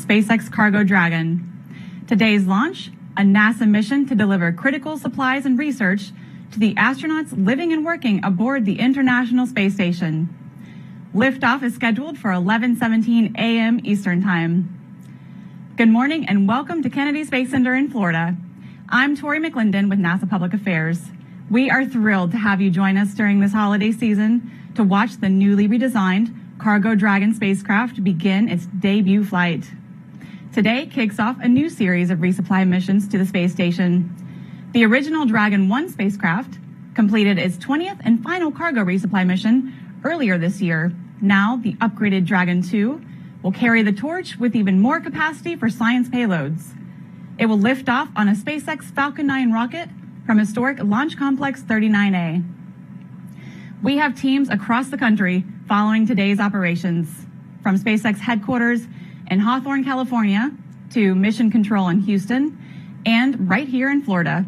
SpaceX Cargo Dragon. Today's launch, a NASA mission to deliver critical supplies and research to the astronauts living and working aboard the International Space Station. Liftoff is scheduled for 11:17 a.m. Eastern Time. Good morning and welcome to Kennedy Space Center in Florida. I'm Tori McClendon with NASA Public Affairs. We are thrilled to have you join us during this holiday season to watch the newly redesigned Cargo Dragon spacecraft begin its debut flight. Today kicks off a new series of resupply missions to the space station. The original Dragon 1 spacecraft completed its 20th and final cargo resupply mission earlier this year. Now the upgraded Dragon 2 will carry the torch with even more capacity for science payloads. It will lift off on a SpaceX Falcon 9 rocket from historic Launch Complex 39A. We have teams across the country following today's operations, from SpaceX headquarters in Hawthorne, California, to Mission Control in Houston, and right here in Florida.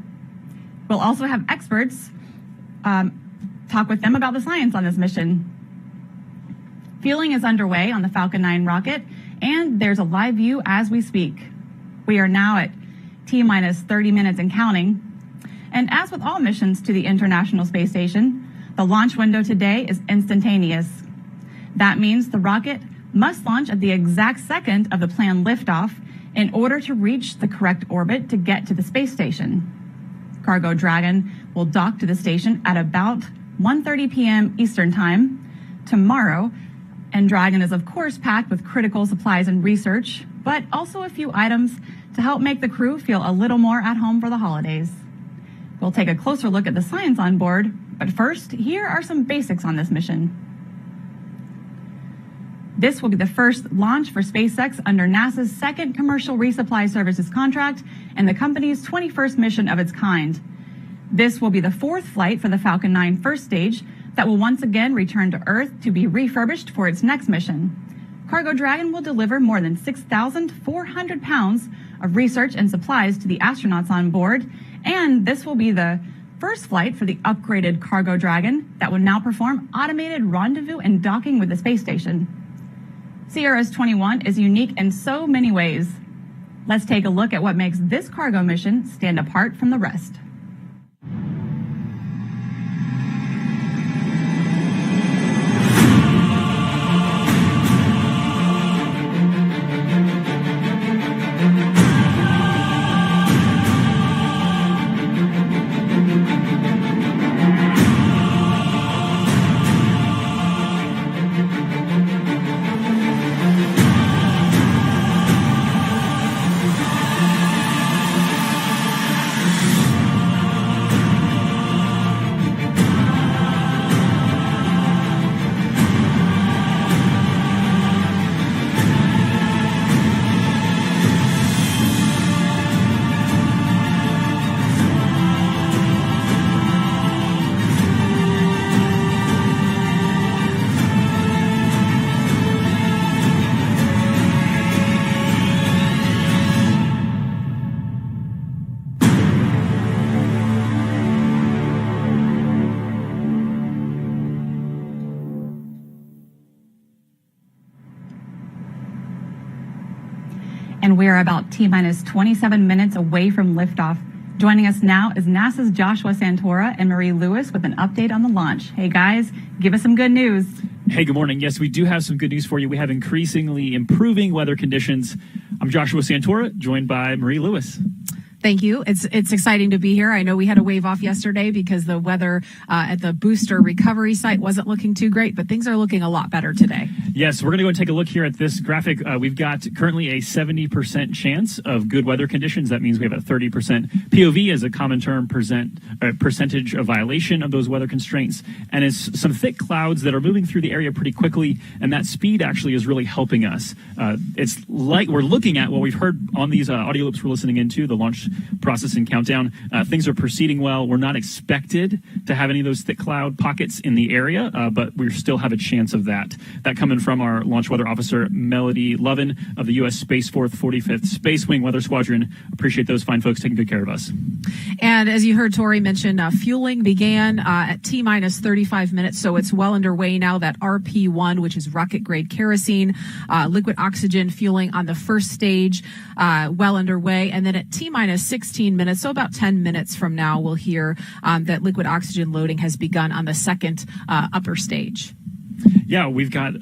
We'll also have experts talk with them about the science on this mission. Fueling is underway on the Falcon 9 rocket, and there's a live view as we speak. We are now at T-minus 30 minutes and counting. And as with all missions to the International Space Station, the launch window today is instantaneous. That means the rocket must launch at the exact second of the planned liftoff in order to reach the correct orbit to get to the space station. Cargo Dragon will dock to the station at about 1:30 p.m. Eastern Time tomorrow, and Dragon is of course packed with critical supplies and research, but also a few items to help make the crew feel a little more at home for the holidays. We'll take a closer look at the science on board, but first, here are some basics on this mission. This will be the first launch for SpaceX under NASA's second Commercial Resupply Services contract and the company's 21st mission of its kind. This will be the fourth flight for the Falcon 9 first stage that will once again return to Earth to be refurbished for its next mission. Cargo Dragon will deliver more than 6,400 pounds of research and supplies to the astronauts on board, and this will be the first flight for the upgraded Cargo Dragon that will now perform automated rendezvous and docking with the space station. CRS-21 is unique in so many ways. Let's take a look at what makes this cargo mission stand apart from the rest. And we're about T-minus 27 minutes away from liftoff. Joining us now is NASA's Joshua Santora and Marie Lewis with an update on the launch. Hey guys, give us some good news. Hey, good morning. Yes, we do have some good news for you. We have increasingly improving weather conditions. I'm Joshua Santora, joined by Marie Lewis. Thank you. It's exciting to be here. I know we had a wave off yesterday because the weather at the booster recovery site wasn't looking too great, but things are looking a lot better today. Yes, we're going to go and take a look here at this graphic. We've got currently a 70% chance of good weather conditions. That means we have a 30% POV as a common term, percentage of violation of those weather constraints. And it's some thick clouds that are moving through the area pretty quickly, and that speed actually is really helping us. It's like we're looking at what we've heard on these audio loops we're listening into, the launch process and countdown. Things are proceeding well. We're not expected to have any of those thick cloud pockets in the area, but we still have a chance of that. That coming from our launch weather officer, Melody Lovin of the U.S. Space Force 45th Space Wing Weather Squadron. Appreciate those fine folks taking good care of us. And as you heard Tori mention, fueling began at T-minus 35 minutes, so it's well underway now. That RP1, which is rocket-grade kerosene, liquid oxygen fueling on the first stage, well underway. And then at T-minus 16 minutes, so about 10 minutes from now, we'll hear that liquid oxygen loading has begun on the second upper stage. Yeah, we've got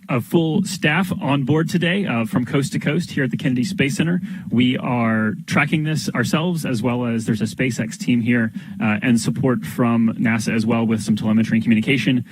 a full staff on board today from coast to coast here at the Kennedy Space Center. We are tracking this ourselves, as well as there's a SpaceX team here and support from NASA as well with some telemetry and communication.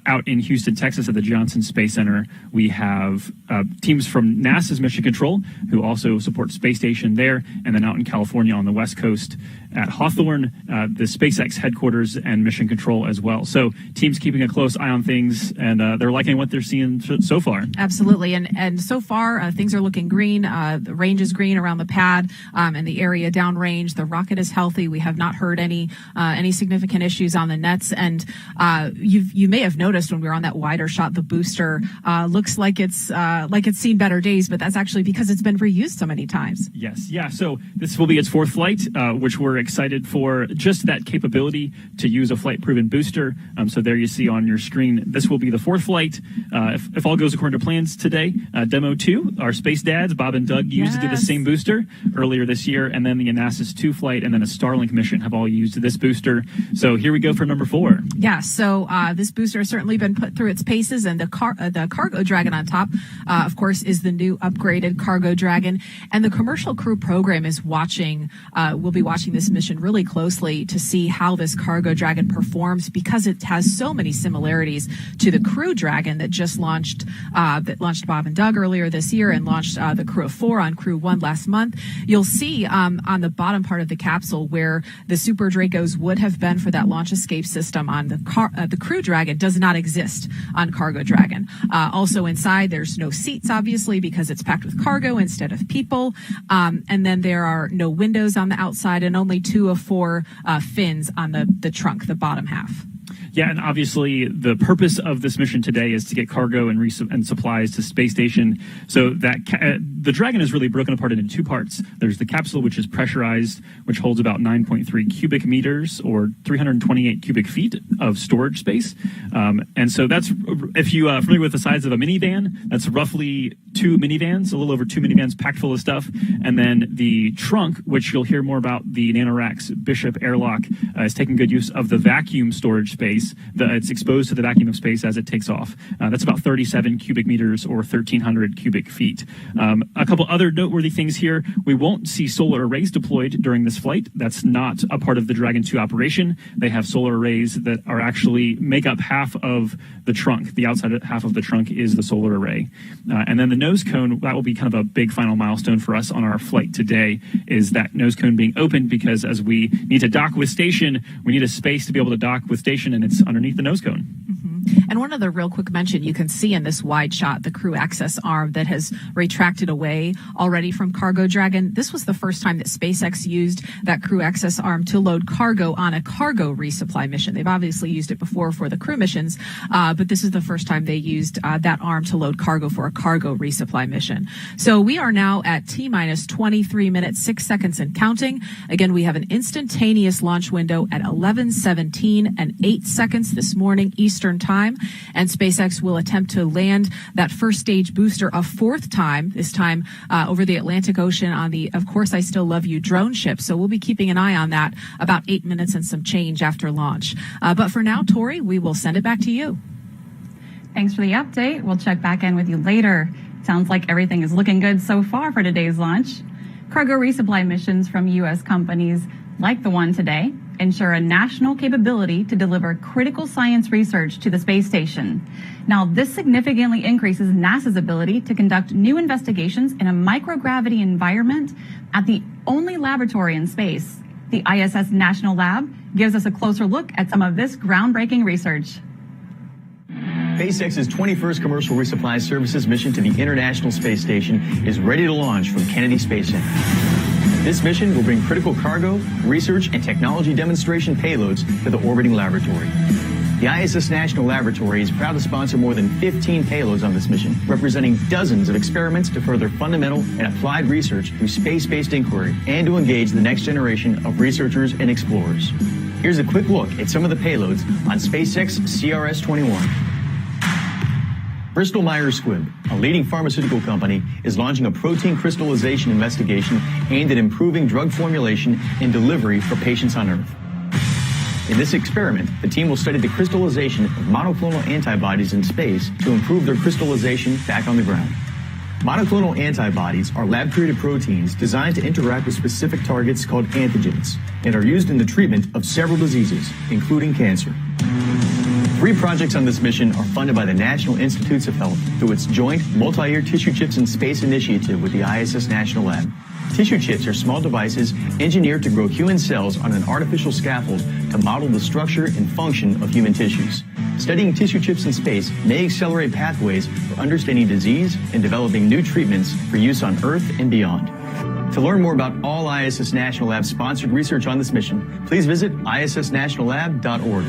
Out in Houston, Texas at the Johnson Space Center, we have teams from NASA's Mission Control who also support Space Station there, and then out in California on the West Coast at Hawthorne, the SpaceX headquarters and Mission Control as well. So teams keeping a close eye on things, and they're liking what they're seeing so far. Absolutely. And so far, things are looking green. The range is green around the pad and the area downrange. The rocket is healthy. We have not heard any significant issues on the nets. And you may have noticed when we were on that wider shot, the booster looks like it's seen better days, but that's actually because it's been reused so many times. Yes. Yeah. So this will be its fourth flight, which we're excited for, just that capability to use a flight-proven booster. So there you see on your screen, this will be the fourth flight. If all goes according to plans today, Demo 2, our space dads, Bob and Doug, used the same booster earlier this year, and then the Anasis 2 flight and then a Starlink mission have all used this booster. So here we go for number 4. Yeah, so this booster has certainly been put through its paces, and the Cargo Dragon on top, of course, is the new upgraded Cargo Dragon. And the commercial crew program is watching, will be watching this mission really closely to see how this Cargo Dragon performs, because it has so many similarities to the Crew Dragon that just launched Bob and Doug earlier this year and launched the Crew of 4 on Crew 1 last month. You'll see on the bottom part of the capsule where the Super Dracos would have been for that launch escape system on the Crew Dragon does not exist on Cargo Dragon. Also inside, there's no seats, obviously, because it's packed with cargo instead of people. And then there are no windows on the outside and only 2 of 4 fins on the trunk, the bottom half. Yeah, and obviously the purpose of this mission today is to get cargo and supplies to space station. So that the Dragon is really broken apart into 2 parts. There's the capsule, which is pressurized, which holds about 9.3 cubic meters or 328 cubic feet of storage space. And so that's, if you are familiar with the size of a minivan, that's roughly 2 minivans, a little over 2 minivans packed full of stuff. And then the trunk, which you'll hear more about, the NanoRacks Bishop airlock, is taking good use of the vacuum storage space. It's exposed to the vacuum of space as it takes off. That's about 37 cubic meters or 1,300 cubic feet. A couple other noteworthy things here. We won't see solar arrays deployed during this flight. That's not a part of the Dragon 2 operation. They have solar arrays that are actually make up half of the trunk. The outside half of the trunk is the solar array. And then the nose cone, that will be kind of a big final milestone for us on our flight today, is that nose cone being opened, because as we need to dock with station, we need a space to be able to dock with station, and it's underneath the nose cone. Mm-hmm. And one other real quick mention, you can see in this wide shot the crew access arm that has retracted away already from Cargo Dragon. This was the first time that SpaceX used that crew access arm to load cargo on a cargo resupply mission. They've obviously used it before for the crew missions, but this is the first time they used that arm to load cargo for a cargo resupply mission. So we are now at T-minus 23 minutes, 6 seconds and counting. Again, we have an instantaneous launch window at 11:17 and 8 seconds this morning Eastern Time. And SpaceX will attempt to land that first stage booster a 4th time, this time over the Atlantic Ocean on the Of Course I Still Love You drone ship. So we'll be keeping an eye on that about 8 minutes and some change after launch. But for now, Tori, we will send it back to you. Thanks for the update. We'll check back in with you later. Sounds like everything is looking good so far for today's launch. Cargo resupply missions from U.S. companies like the one today ensure a national capability to deliver critical science research to the space station. Now, this significantly increases NASA's ability to conduct new investigations in a microgravity environment at the only laboratory in space. The ISS National Lab gives us a closer look at some of this groundbreaking research. SpaceX's 21st Commercial Resupply Services mission to the International Space Station is ready to launch from Kennedy Space Center. This mission will bring critical cargo, research, and technology demonstration payloads to the orbiting laboratory. The ISS National Laboratory is proud to sponsor more than 15 payloads on this mission, representing dozens of experiments to further fundamental and applied research through space-based inquiry and to engage the next generation of researchers and explorers. Here's a quick look at some of the payloads on SpaceX CRS-21. Bristol Myers Squibb, a leading pharmaceutical company, is launching a protein crystallization investigation aimed at improving drug formulation and delivery for patients on Earth. In this experiment, the team will study the crystallization of monoclonal antibodies in space to improve their crystallization back on the ground. Monoclonal antibodies are lab-created proteins designed to interact with specific targets called antigens and are used in the treatment of several diseases, including cancer. 3 projects on this mission are funded by the National Institutes of Health through its joint multi-year Tissue Chips in Space initiative with the ISS National Lab. Tissue chips are small devices engineered to grow human cells on an artificial scaffold to model the structure and function of human tissues. Studying tissue chips in space may accelerate pathways for understanding disease and developing new treatments for use on Earth and beyond. To learn more about all ISS National Lab sponsored research on this mission, please visit issnationallab.org.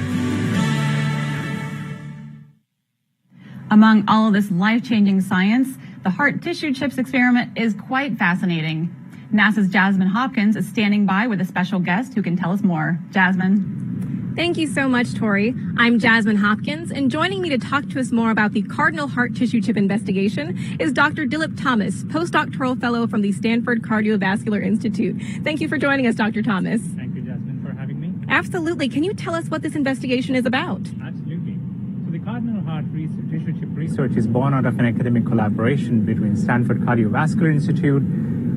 Among all of this life-changing science, the heart tissue chips experiment is quite fascinating. NASA's Jasmine Hopkins is standing by with a special guest who can tell us more. Jasmine. Thank you so much, Tori. I'm Jasmine Hopkins, and joining me to talk to us more about the Cardinal heart tissue chip investigation is Dr. Dilip Thomas, postdoctoral fellow from the Stanford Cardiovascular Institute. Thank you for joining us, Dr. Thomas. Thank you, Jasmine, for having me. Absolutely. Can you tell us what this investigation is about? Absolutely. So the Cardinal heart tissue chip research is born out of an academic collaboration between Stanford Cardiovascular Institute,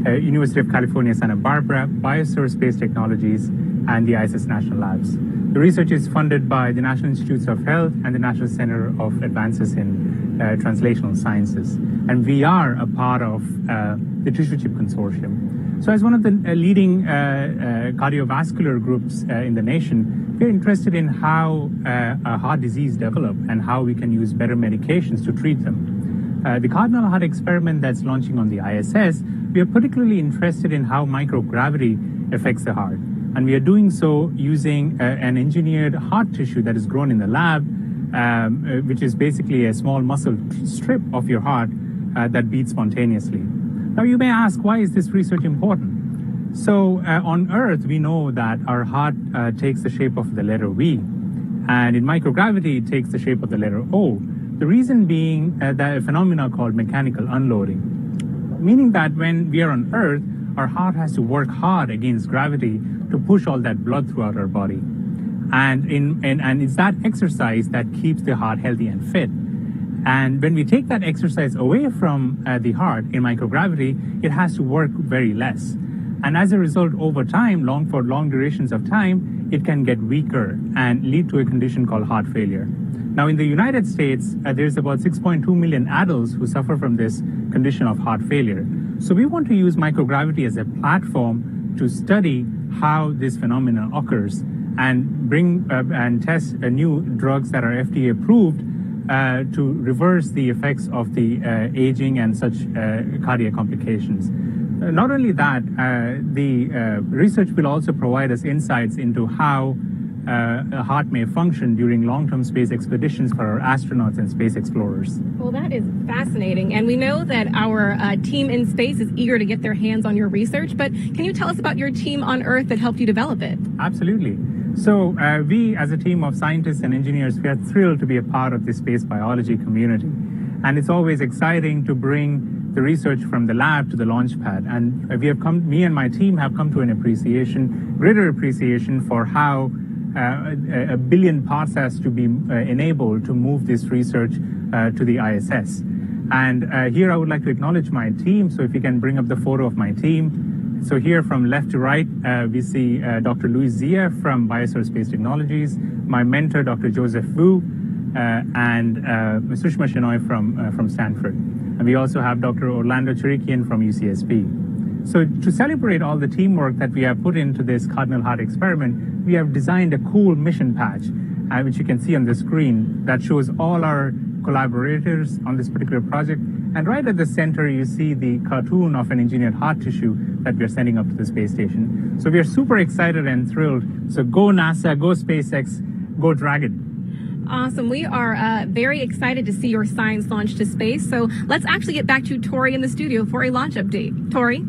University of California, Santa Barbara, Biosource Space Technologies, and the ISS National Labs. The research is funded by the National Institutes of Health and the National Center of Advances in Translational Sciences. And we are a part of the Tissue Chip Consortium. So as one of the leading cardiovascular groups in the nation, we're interested in how heart disease develop and how we can use better medications to treat them. The Cardinal heart experiment that's launching on the ISS, we are particularly interested in how microgravity affects the heart. And we are doing so using an engineered heart tissue that is grown in the lab, which is basically a small muscle strip of your heart that beats spontaneously. Now you may ask, why is this research important? So on Earth, we know that our heart takes the shape of the letter V, and in microgravity, it takes the shape of the letter O. The reason being that a phenomenon called mechanical unloading, meaning that when we are on Earth, our heart has to work hard against gravity to push all that blood throughout our body. And it's that exercise that keeps the heart healthy and fit. And when we take that exercise away from the heart in microgravity, it has to work very less. And as a result, over time, for long durations of time, it can get weaker and lead to a condition called heart failure. Now, in the United States, there's about 6.2 million adults who suffer from this condition of heart failure. So we want to use microgravity as a platform to study how this phenomenon occurs and bring and test new drugs that are FDA approved to reverse the effects of the aging and such cardiac complications. Not only that, the research will also provide us insights into how a heart may function during long-term space expeditions for our astronauts and space explorers. Well, that is fascinating. And we know that our team in space is eager to get their hands on your research, but can you tell us about your team on Earth that helped you develop it? Absolutely. So we, as a team of scientists and engineers, we are thrilled to be a part of the space biology community. And it's always exciting to bring the research from the lab to the launch pad. And me and my team have come to an greater appreciation for how a billion parts has to be enabled to move this research to the ISS. And here I would like to acknowledge my team. So if you can bring up the photo of my team. So here from left to right, we see Dr. Louis Zia from Biosource Space Technologies, my mentor, Dr. Joseph Wu, and Sushma Shenoy from Stanford. And we also have Dr. Orlando Chirikian from UCSB. So to celebrate all the teamwork that we have put into this Cardinal heart experiment, we have designed a cool mission patch, which you can see on the screen, that shows all our collaborators on this particular project. And right at the center, you see the cartoon of an engineered heart tissue that we are sending up to the space station. So we are super excited and thrilled. So go NASA, go SpaceX, go Dragon. Awesome. We are very excited to see your science launch to space. So let's actually get back to Tori in the studio for a launch update. Tori?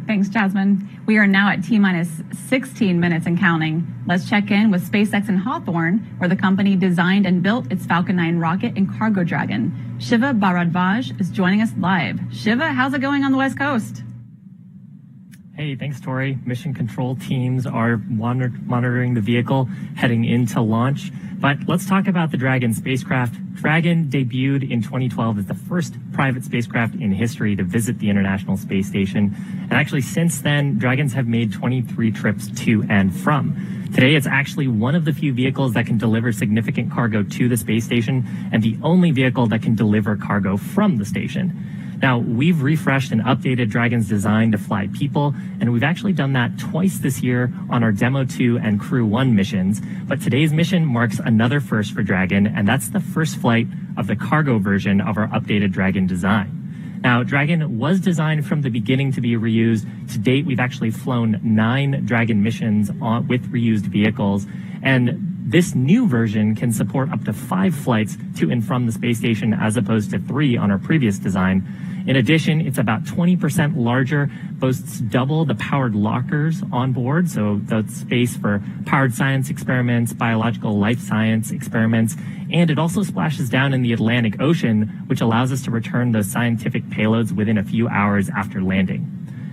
Thanks, Jasmine. We are now at T-minus 16 minutes and counting. Let's check in with SpaceX in Hawthorne, where the company designed and built its Falcon 9 rocket and Cargo Dragon. Shiva Bharadwaj is joining us live. Shiva, how's it going on the West Coast? Hey, thanks, Tori. Mission control teams are monitoring the vehicle heading into launch. But let's talk about the Dragon spacecraft. Dragon debuted in 2012 as the first private spacecraft in history to visit the International Space Station. And actually, since then, Dragons have made 23 trips to and from. Today, it's actually one of the few vehicles that can deliver significant cargo to the space station and the only vehicle that can deliver cargo from the station. Now, we've refreshed and updated Dragon's design to fly people, and we've actually done that twice this year on our Demo 2 and Crew 1 missions. But today's mission marks another first for Dragon, and that's the first flight of the cargo version of our updated Dragon design. Now, Dragon was designed from the beginning to be reused. To date, we've actually flown 9 Dragon missions with reused vehicles, and this new version can support up to 5 flights to and from the space station as opposed to 3 on our previous design. In addition, it's about 20% larger, boasts double the powered lockers on board, so that's space for powered science experiments, biological life science experiments, and it also splashes down in the Atlantic Ocean, which allows us to return those scientific payloads within a few hours after landing.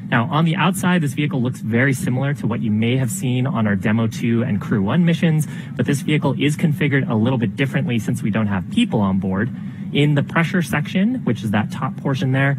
Now, on the outside, this vehicle looks very similar to what you may have seen on our Demo 2 and Crew 1 missions, but this vehicle is configured a little bit differently since we don't have people on board. In the pressure section, which is that top portion there,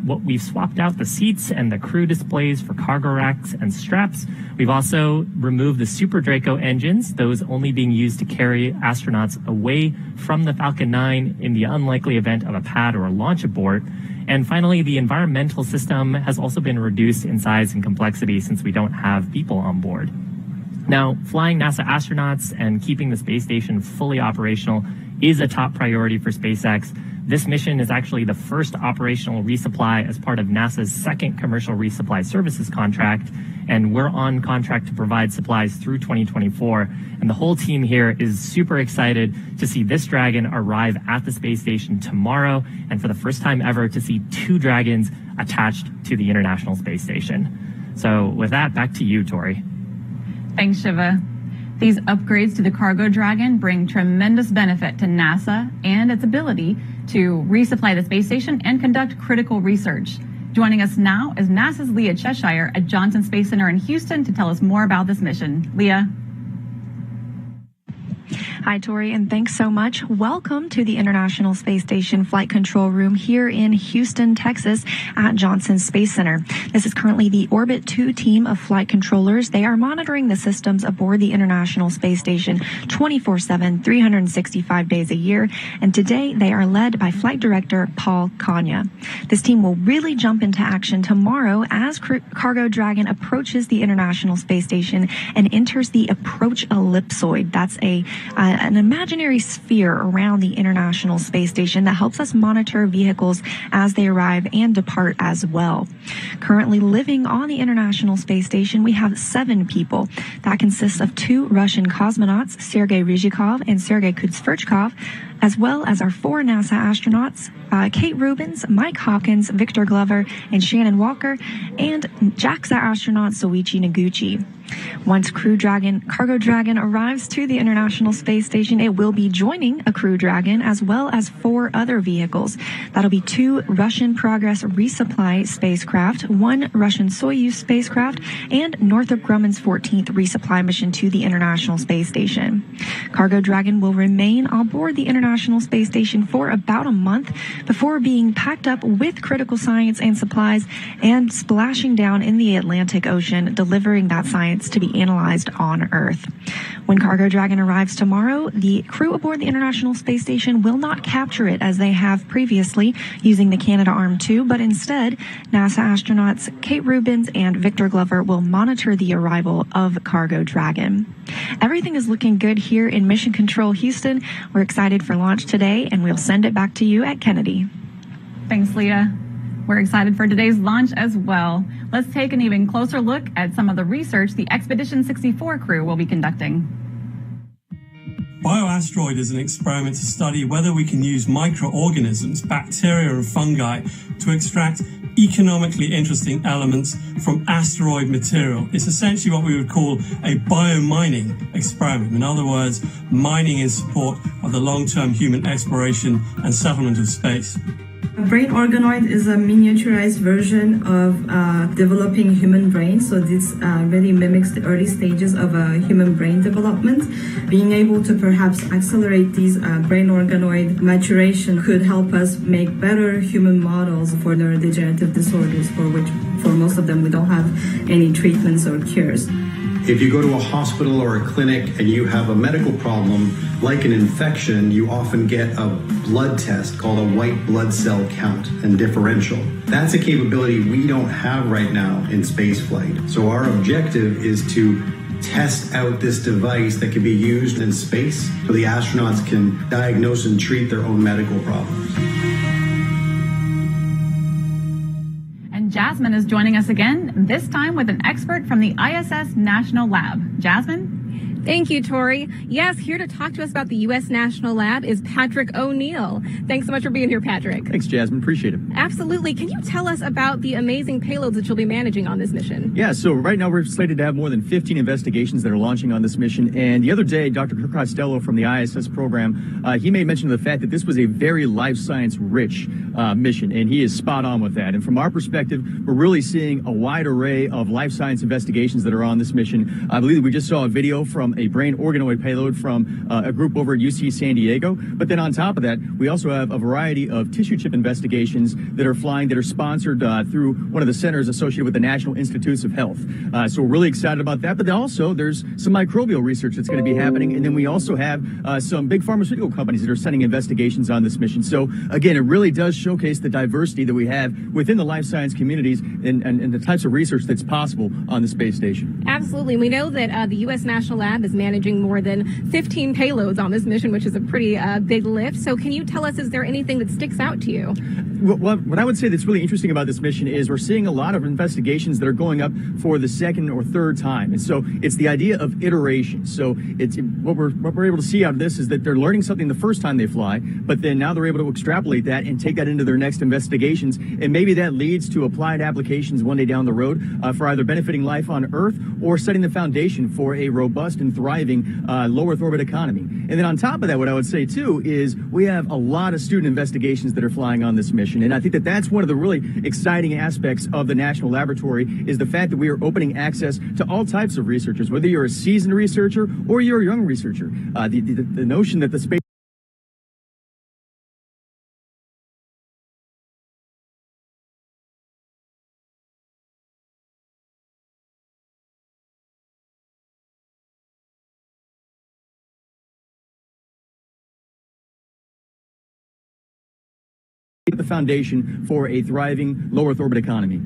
what we've swapped out the seats and the crew displays for cargo racks and straps. We've also removed the Super Draco engines, those only being used to carry astronauts away from the Falcon 9 in the unlikely event of a pad or a launch abort. And finally, the environmental system has also been reduced in size and complexity since we don't have people on board. Now, flying NASA astronauts and keeping the space station fully operational is a top priority for SpaceX. This mission is actually the first operational resupply as part of NASA's second Commercial Resupply Services contract, and we're on contract to provide supplies through 2024. And the whole team here is super excited to see this Dragon arrive at the space station tomorrow, and for the first time ever to see 2 Dragons attached to the International Space Station. So with that, back to you, Tori. Thanks, Shiva. These upgrades to the Cargo Dragon bring tremendous benefit to NASA and its ability to resupply the space station and conduct critical research. Joining us now is NASA's Leah Cheshire at Johnson Space Center in Houston to tell us more about this mission. Leah. Hi, Tori, and thanks so much. Welcome to the International Space Station Flight Control Room here in Houston, Texas at Johnson Space Center. This is currently the Orbit 2 team of flight controllers. They are monitoring the systems aboard the International Space Station 24/7, 365 days a year, and today they are led by Flight Director Paul Kanya. This team will really jump into action tomorrow as Cargo Dragon approaches the International Space Station and enters the approach ellipsoid. That's an imaginary sphere around the International Space Station that helps us monitor vehicles as they arrive and depart as well. Currently living on the International Space Station, we have 7 people. That consists of 2 Russian cosmonauts, Sergei Ryzhikov and Sergei Kudzverchkov, as well as our 4 NASA astronauts, Kate Rubins, Mike Hopkins, Victor Glover, and Shannon Walker, and JAXA astronaut Soichi Noguchi. Once Cargo Dragon arrives to the International Space Station, it will be joining a Crew Dragon as well as 4 other vehicles. That'll be 2 Russian Progress resupply spacecraft, 1 Russian Soyuz spacecraft, and Northrop Grumman's 14th resupply mission to the International Space Station. Cargo Dragon will remain on board the International Space Station for about a month before being packed up with critical science and supplies and splashing down in the Atlantic Ocean, delivering that science to be analyzed on Earth. When Cargo Dragon arrives tomorrow, the crew aboard the International Space Station will not capture it as they have previously using the Canadarm2, but instead, NASA astronauts Kate Rubins and Victor Glover will monitor the arrival of Cargo Dragon. Everything is looking good here in Mission Control Houston. We're excited for launch today, and we'll send it back to you at Kennedy. Thanks, Leah. We're excited for today's launch as well. Let's take an even closer look at some of the research the Expedition 64 crew will be conducting. BioAsteroid is an experiment to study whether we can use microorganisms, bacteria and fungi, to extract economically interesting elements from asteroid material. It's essentially what we would call a biomining experiment. In other words, mining in support of the long-term human exploration and settlement of space. Brain organoid is a miniaturized version of developing human brain. So this really mimics the early stages of human brain development. Being able to perhaps accelerate these brain organoid maturation could help us make better human models for neurodegenerative disorders, for which, for most of them, we don't have any treatments or cures. If you go to a hospital or a clinic and you have a medical problem, like an infection, you often get a blood test called a white blood cell count and differential. That's a capability we don't have right now in spaceflight. So our objective is to test out this device that can be used in space so the astronauts can diagnose and treat their own medical problems. Jasmine is joining us again, this time with an expert from the ISS National Lab. Jasmine? Thank you, Tori. Yes, here to talk to us about the U.S. National Lab is Patrick O'Neill. Thanks so much for being here, Patrick. Thanks, Jasmine. Appreciate it. Absolutely. Can you tell us about the amazing payloads that you'll be managing on this mission? Yeah, so right now we're slated to have more than 15 investigations that are launching on this mission. And the other day, Dr. Kirk Costello from the ISS program, he made mention of the fact that this was a very life science rich mission, and he is spot on with that. And from our perspective, we're really seeing a wide array of life science investigations that are on this mission. I believe that we just saw a video from a brain organoid payload from a group over at UC San Diego. But then on top of that, we also have a variety of tissue chip investigations that are flying, that are sponsored through one of the centers associated with the National Institutes of Health. So we're really excited about that. But then also there's some microbial research that's going to be happening. And then we also have some big pharmaceutical companies that are sending investigations on this mission. So again, it really does showcase the diversity that we have within the life science communities and the types of research that's possible on the space station. Absolutely. We know that the U.S. National Lab is managing more than 15 payloads on this mission, which is a pretty big lift. So can you tell us, is there anything that sticks out to you? Well, what I would say that's really interesting about this mission is we're seeing a lot of investigations that are going up for the second or third time. And so it's the idea of iteration. So it's what we're able to see out of this is that they're learning something the first time they fly, but then now they're able to extrapolate that and take that into their next investigations. And maybe that leads to applied applications one day down the road for either benefiting life on Earth or setting the foundation for a robust and thriving low Earth orbit economy. And then on top of that, what I would say too is we have a lot of student investigations that are flying on this mission. And I think that that's one of the really exciting aspects of the National Laboratory is the fact that we are opening access to all types of researchers, whether you're a seasoned researcher or you're a young researcher. The notion that the space the foundation for a thriving low Earth orbit economy.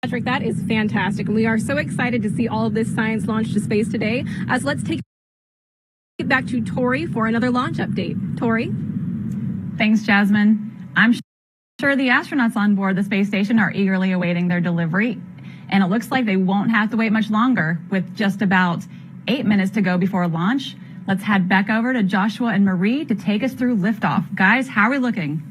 Patrick, that is fantastic. And we are so excited to see all of this science launch to space today. So let's take it back to Tori for another launch update. Tori? Thanks, Jasmine. I'm sure the astronauts on board the space station are eagerly awaiting their delivery. And it looks like they won't have to wait much longer with just about 8 minutes to go before launch. Let's head back over to Joshua and Marie to take us through liftoff. Guys, how are we looking?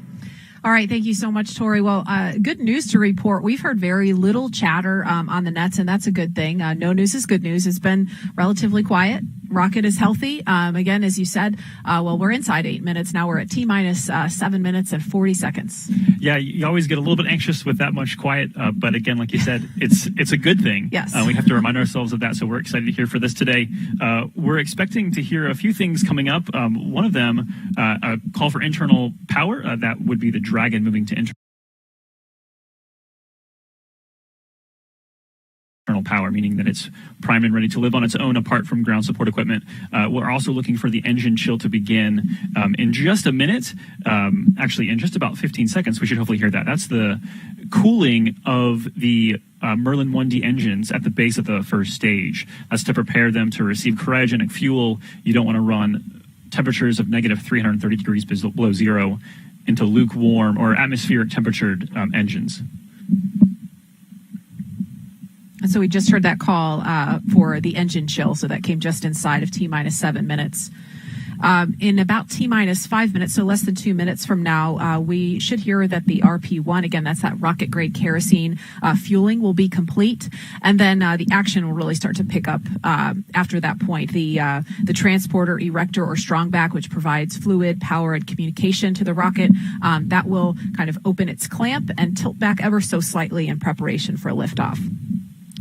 All right. Thank you so much, Tori. Well, good news to report. We've heard very little chatter on the nets, and that's a good thing. No news is good news. It's been relatively quiet. Rocket is healthy. Again, as you said, well, we're inside 8 minutes. Now we're at T-minus 7 minutes and 40 seconds. Yeah, you always get a little bit anxious with that much quiet. But again, like you said, it's a good thing. Yes. We have to remind ourselves of that. So we're excited to hear for this today. We're expecting to hear a few things coming up. One of them, a call for internal power. That would be the Dragon moving to internal power, meaning that it's primed and ready to live on its own apart from ground support equipment. We're also looking for the engine chill to begin in just a minute, actually in just about 15 seconds. We should hopefully hear that. That's the cooling of the Merlin 1D engines at the base of the first stage. That's to prepare them to receive cryogenic fuel. You don't want to run temperatures of negative 330 degrees below zero into lukewarm or atmospheric temperatured engines. And so we just heard that call for the engine chill. So that came just inside of T-minus 7 minutes. In about T-minus 5 minutes, so less than 2 minutes from now, we should hear that the RP-1, again, that's that rocket-grade kerosene fueling, will be complete. And then the action will really start to pick up after that point. The transporter, erector, or strongback, which provides fluid, power, and communication to the rocket, that will kind of open its clamp and tilt back ever so slightly in preparation for liftoff.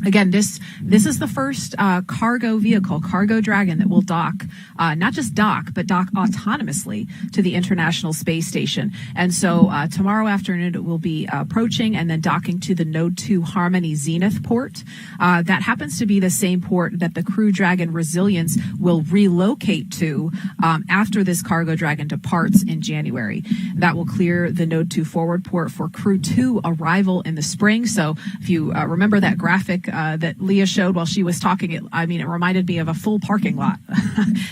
Again, this is the first cargo vehicle, Cargo Dragon, that will dock, not just dock, but dock autonomously to the International Space Station. And so tomorrow afternoon it will be approaching and then docking to the Node 2 Harmony Zenith port. That happens to be the same port that the Crew Dragon Resilience will relocate to after this Cargo Dragon departs in January. That will clear the Node 2 forward port for Crew 2 arrival in the spring. So if you remember that graphic that Leah showed while she was talking, it reminded me of a full parking lot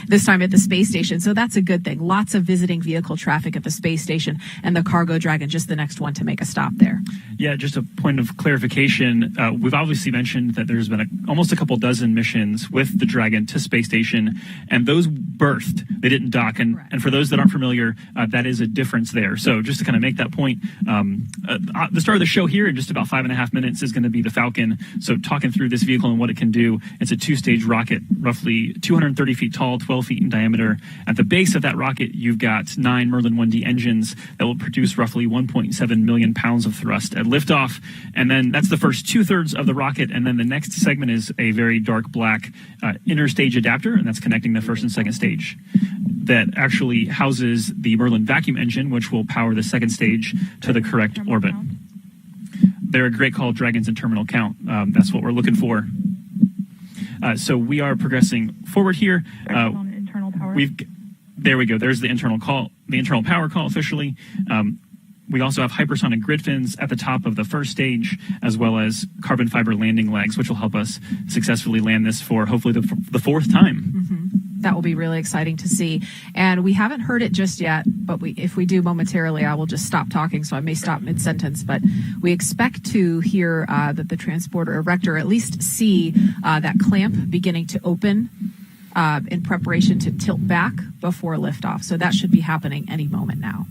this time at the space station. So that's a good thing. Lots of visiting vehicle traffic at the space station, and the Cargo Dragon just the next one to make a stop there. Yeah, just a point of clarification. We've obviously mentioned that there's been almost a couple dozen missions with the Dragon to space station, and those birthed. They didn't dock. And for those that aren't familiar, that is a difference there. So just to kind of make that point, the start of the show here in just about 5.5 minutes is going to be the Falcon. So talking through this vehicle and what it can do. It's a 2-stage rocket, roughly 230 feet tall, 12 feet in diameter. At the base of that rocket, you've got 9 Merlin 1D engines that will produce roughly 1.7 million pounds of thrust at liftoff. And then that's the first 2/3 of the rocket. And then the next segment is a very dark black inner stage adapter, and that's connecting the first and second stage. That actually houses the Merlin vacuum engine, which will power the second stage to the correct orbit. They're a great call, Dragons and terminal count. That's what we're looking for. So we are progressing forward here. Internal power. There we go. There's the internal power call officially. We also have hypersonic grid fins at the top of the first stage, as well as carbon fiber landing legs, which will help us successfully land this for hopefully the fourth time. Mm-hmm. That will be really exciting to see. And we haven't heard it just yet, but if we do momentarily, I will just stop talking, so I may stop mid-sentence. But we expect to hear that the transporter erector, at least see that clamp beginning to open in preparation to tilt back before liftoff. So that should be happening any moment now.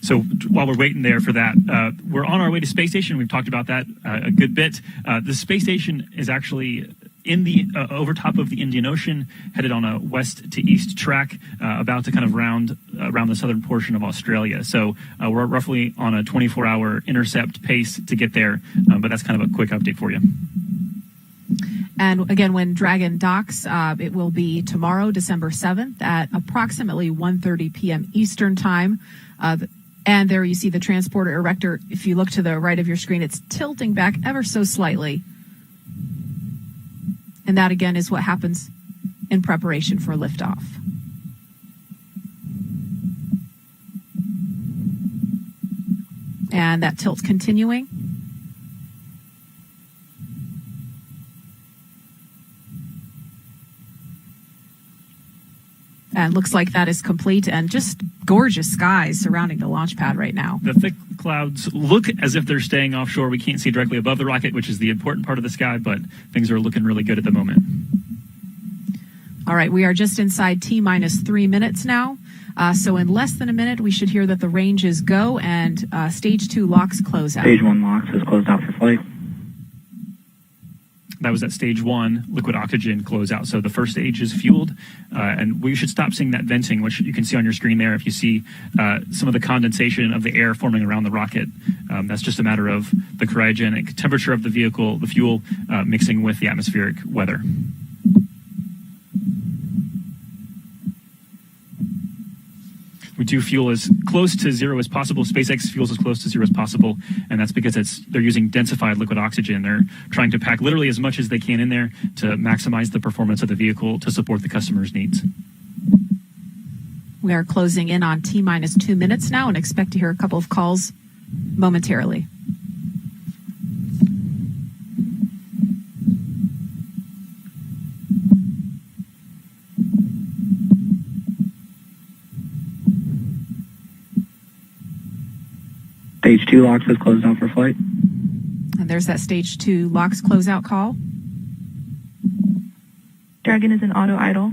So while we're waiting there for that, we're on our way to space station. We've talked about that a good bit. The space station is actually in the over top of the Indian Ocean, headed on a west to east track, about to kind of round around the southern portion of Australia. So we're roughly on a 24-hour intercept pace to get there, but that's kind of a quick update for you. And again, when Dragon docks, it will be tomorrow, December 7th at approximately 1:30 p.m. Eastern time. And there you see the transporter erector. If you look to the right of your screen, it's tilting back ever so slightly. And that, again, is what happens in preparation for liftoff. And that tilt's continuing. And looks like that is complete, and just gorgeous skies surrounding the launch pad right now. The thick clouds look as if they're staying offshore. We can't see directly above the rocket, which is the important part of the sky, but things are looking really good at the moment. All right, we are just inside T-minus 3 minutes now. So in less than a minute, we should hear that the ranges go and stage 2 locks close out. Stage 1 locks is closed out for flight. That was at stage 1, liquid oxygen closeout. So the first stage is fueled, and we should stop seeing that venting, which you can see on your screen there. If you see some of the condensation of the air forming around the rocket, that's just a matter of the cryogenic temperature of the vehicle, the fuel mixing with the atmospheric weather. We do fuel as close to zero as possible. SpaceX fuels as close to zero as possible, and that's because they're using densified liquid oxygen. They're trying to pack literally as much as they can in there to maximize the performance of the vehicle to support the customer's needs. We are closing in on T-minus 2 minutes now and expect to hear a couple of calls momentarily. Stage 2 LOX has closed down for flight. And there's that stage 2 LOX closeout call. Dragon is in auto idle.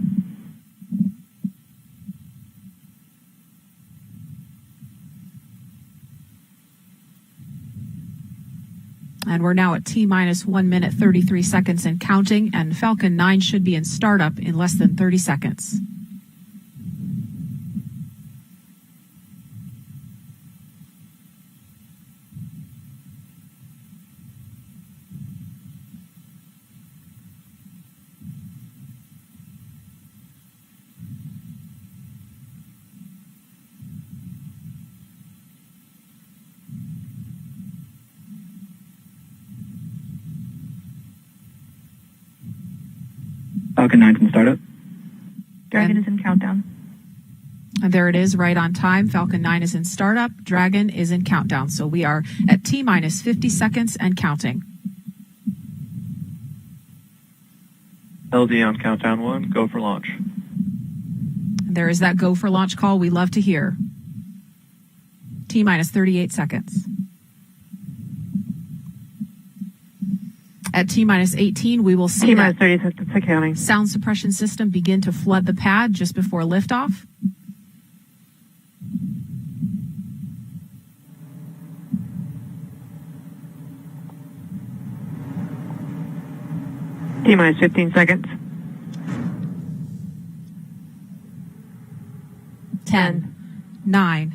And we're now at T-minus 1 minute, 33 seconds and counting, and Falcon 9 should be in startup in less than 30 seconds. Falcon 9 from startup. Dragon is in countdown. And there it is, right on time. Falcon 9 is in startup. Dragon is in countdown. So we are at T-minus 50 seconds and counting. LD on countdown 1, go for launch. And there is that go for launch call we love to hear. T-minus 38 seconds. At T-minus 18, we will see T-minus that 30 seconds accounting. sound suppression system begin to flood the pad just before liftoff. T-minus 15 seconds. 10, 9,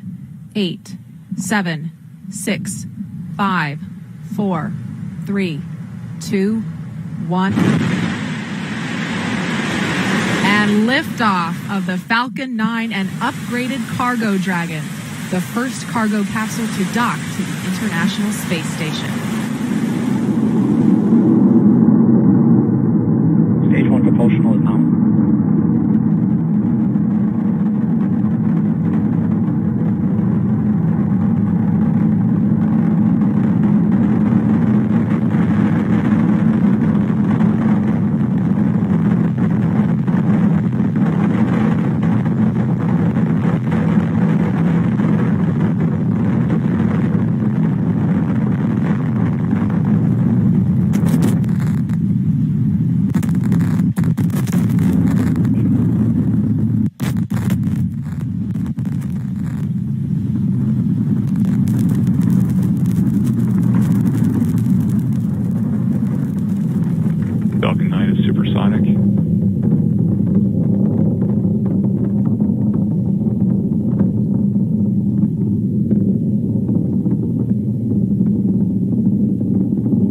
8, 7, 6, 5, 4, 3, 2, 1. And liftoff of the Falcon 9 and upgraded cargo Dragon, the first cargo capsule to dock to the International Space Station. Stage 1 propulsional is nominal. Falcon 9 is supersonic.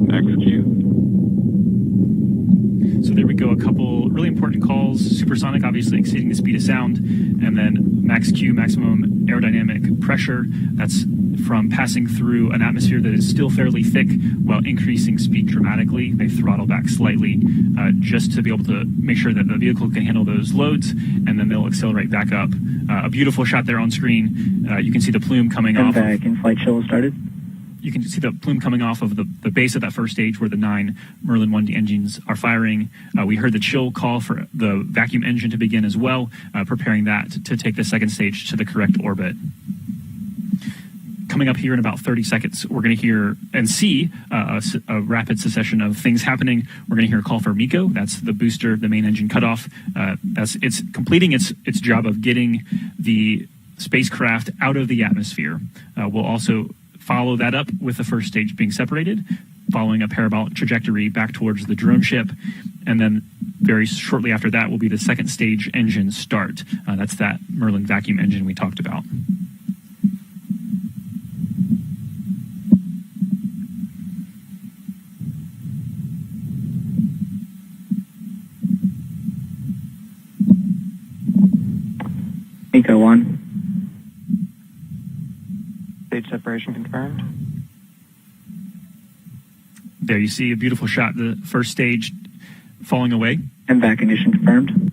Max Q. So there we go, a couple really important calls. Supersonic, obviously exceeding the speed of sound, and then max Q, maximum aerodynamic pressure. That's from passing through an atmosphere that is still fairly thick while increasing speed dramatically. They throttle back slightly just to be able to make sure that the vehicle can handle those loads, and then they'll accelerate back up. A beautiful shot there on screen. You can see the plume coming off. In-flight shuttle started. You can see the plume coming off of the base of that first stage where the 9 Merlin 1D engines are firing. We heard the chill call for the vacuum engine to begin as well, preparing that to take the second stage to the correct orbit. Coming up here in about 30 seconds, we're going to hear and see a rapid succession of things happening. We're going to hear a call for MECO. That's the booster, the main engine cutoff. It's completing its job of getting the spacecraft out of the atmosphere. We'll also follow that up with the first stage being separated, following a parabolic trajectory back towards the drone ship. And then very shortly after that will be the second stage engine start. That's that Merlin vacuum engine we talked about. MECO 1. Stage separation confirmed. There you see a beautiful shot, the first stage falling away. MVAC ignition confirmed.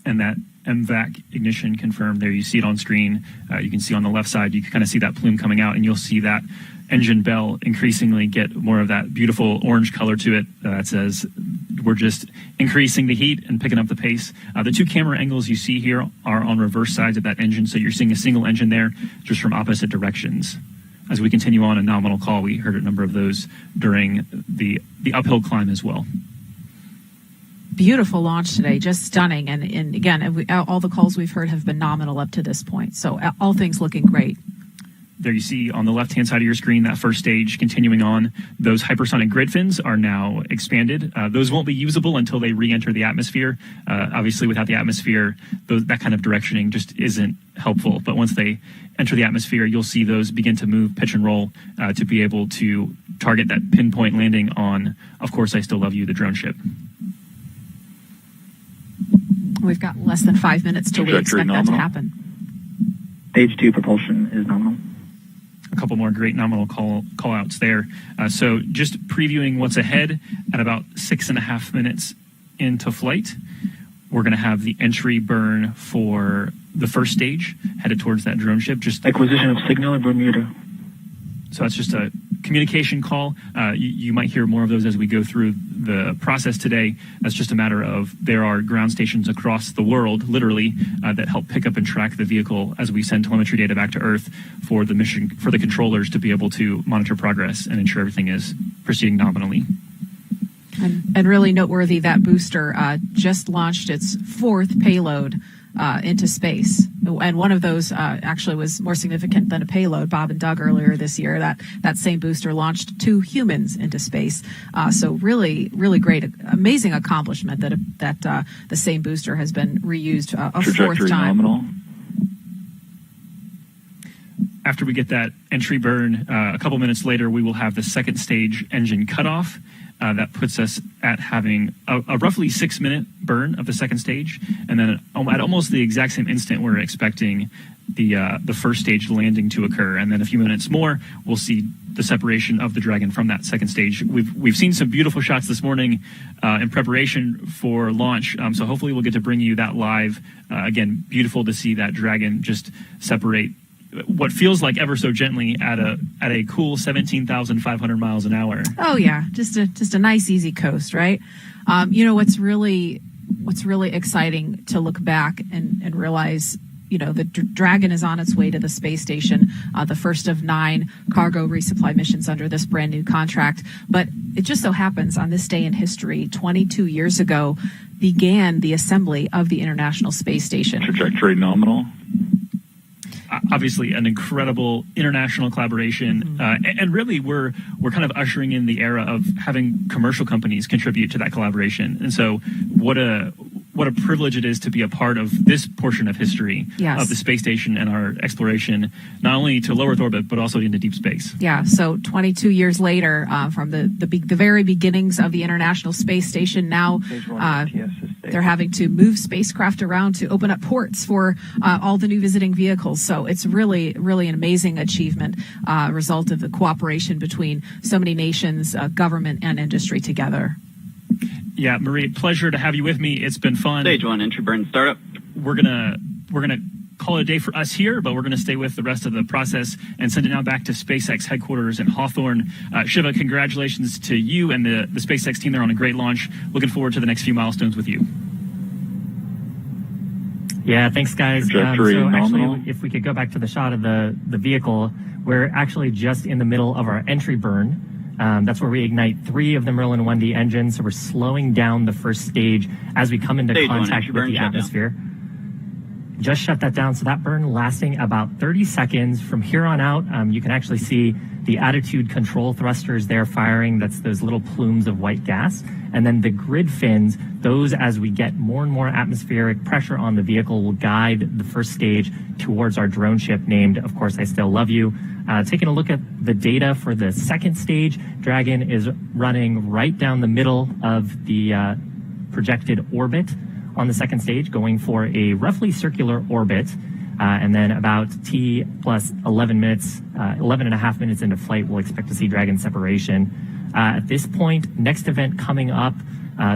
And that MVAC ignition confirmed. There you see it on screen. You can see on the left side, you can kind of see that plume coming out, and you'll see that engine bell increasingly get more of that beautiful orange color to it that says we're just increasing the heat and picking up the pace. The two camera angles you see here are on reverse sides of that engine, so you're seeing a single engine there, just from opposite directions. As we continue on a nominal call, we heard a number of those during the uphill climb as well. Beautiful launch today, just stunning. And again, all the calls we've heard have been nominal up to this point. So all things looking great. There you see on the left-hand side of your screen, that first stage continuing on. Those hypersonic grid fins are now expanded. Those won't be usable until they re-enter the atmosphere. Obviously, without the atmosphere, that kind of directioning just isn't helpful. But once they enter the atmosphere, you'll see those begin to move, pitch and roll to be able to target that pinpoint landing on, of course, I Still Love You, the drone ship. We've got less than 5 minutes till we expect that to happen. Stage 2 propulsion is nominal. A couple more great nominal call outs there. So just previewing what's ahead, at about 6.5 minutes into flight, we're going to have the entry burn for the first stage headed towards that drone ship. Just acquisition of signal in Bermuda. So that's just a communication call. You might hear more of those as we go through the process today. That's just a matter of there are ground stations across the world, literally, that help pick up and track the vehicle as we send telemetry data back to Earth for the mission, for the controllers to be able to monitor progress and ensure everything is proceeding nominally. And really noteworthy, that booster just launched its 4th payload into space. And one of those actually was more significant than a payload. Bob and Doug earlier this year, that same booster launched 2 humans into space. So really great, amazing accomplishment that the same booster has been reused a 4th time. Nominal. After we get that entry burn, a couple minutes later, we will have the second stage engine cutoff. That puts us at having a roughly 6-minute burn of the second stage. And then at almost the exact same instant, we're expecting the first stage landing to occur. And then a few minutes more, we'll see the separation of the Dragon from that second stage. We've seen some beautiful shots this morning in preparation for launch. So hopefully we'll get to bring you that live. Again, beautiful to see that Dragon just separate what feels like ever so gently at a cool 17,500 miles an hour. Oh yeah, just a nice easy coast, right? What's really exciting to look back and realize, the Dragon is on its way to the space station, the first of 9 cargo resupply missions under this brand new contract. But it just so happens on this day in history, 22 years ago, began the assembly of the International Space Station. Trajectory nominal. Obviously an incredible international collaboration, and really we're kind of ushering in the era of having commercial companies contribute to that collaboration. And so what a privilege it is to be a part of this portion of history of the space station and our exploration, not only to low Earth orbit, but also into deep space. Yeah, so 22 years later, from the very beginnings of the International Space Station, now they're having to move spacecraft around to open up ports for all the new visiting vehicles. So it's really an amazing achievement, result of the cooperation between so many nations, government and industry together. Yeah, Marie, pleasure to have you with me. It's been fun. Stage 1 entry burn startup. We're gonna call it a day for us here, but we're gonna stay with the rest of the process and send it now back to SpaceX headquarters in Hawthorne. Shiva, congratulations to you and the SpaceX team there on a great launch. Looking forward to the next few milestones with you. Yeah, thanks, guys. So actually, if we could go back to the shot of the vehicle, we're actually just in the middle of our entry burn. That's where we ignite 3 of the Merlin 1D engines, so we're slowing down the first stage as we come into contact with the atmosphere. Just shut that down, so that burn lasting about 30 seconds. From here on out, you can actually see the attitude control thrusters there firing. That's those little plumes of white gas. And then the grid fins, those, as we get more and more atmospheric pressure on the vehicle, will guide the first stage towards our drone ship named, of course, I Still Love You. Taking a look at the data for the second stage, Dragon is running right down the middle of the projected orbit on the second stage, going for a roughly circular orbit. And then about T plus 11 and a half minutes into flight, we'll expect to see Dragon separation. At this point, next event coming up,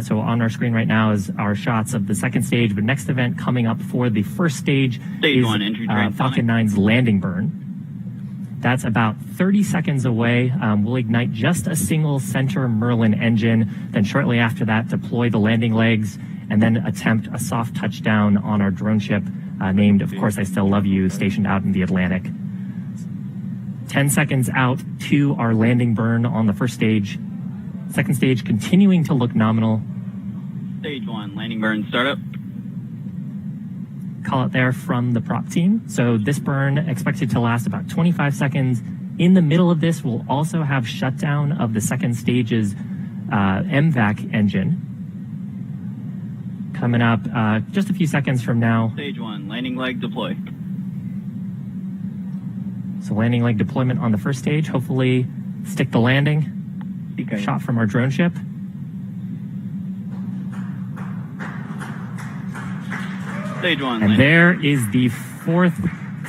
so on our screen right now is our shots of the second stage, but next event coming up for the first stage is Falcon 9's landing burn. That's about 30 seconds away. We'll ignite just a single center Merlin engine, then shortly after that deploy the landing legs, and then attempt a soft touchdown on our drone ship named, of course, I Still Love You, stationed out in the Atlantic. 10 seconds out to our landing burn on the first stage. Second stage continuing to look nominal. Stage 1, landing burn startup. Call it there from the prop team. So this burn expected to last about 25 seconds. In the middle of this, we'll also have shutdown of the second stage's MVAC engine. Coming up just a few seconds from now. Stage 1, landing leg deploy. So landing leg deployment on the first stage. Hopefully stick the landing. Shot from our drone ship. Stage 1. And there is the fourth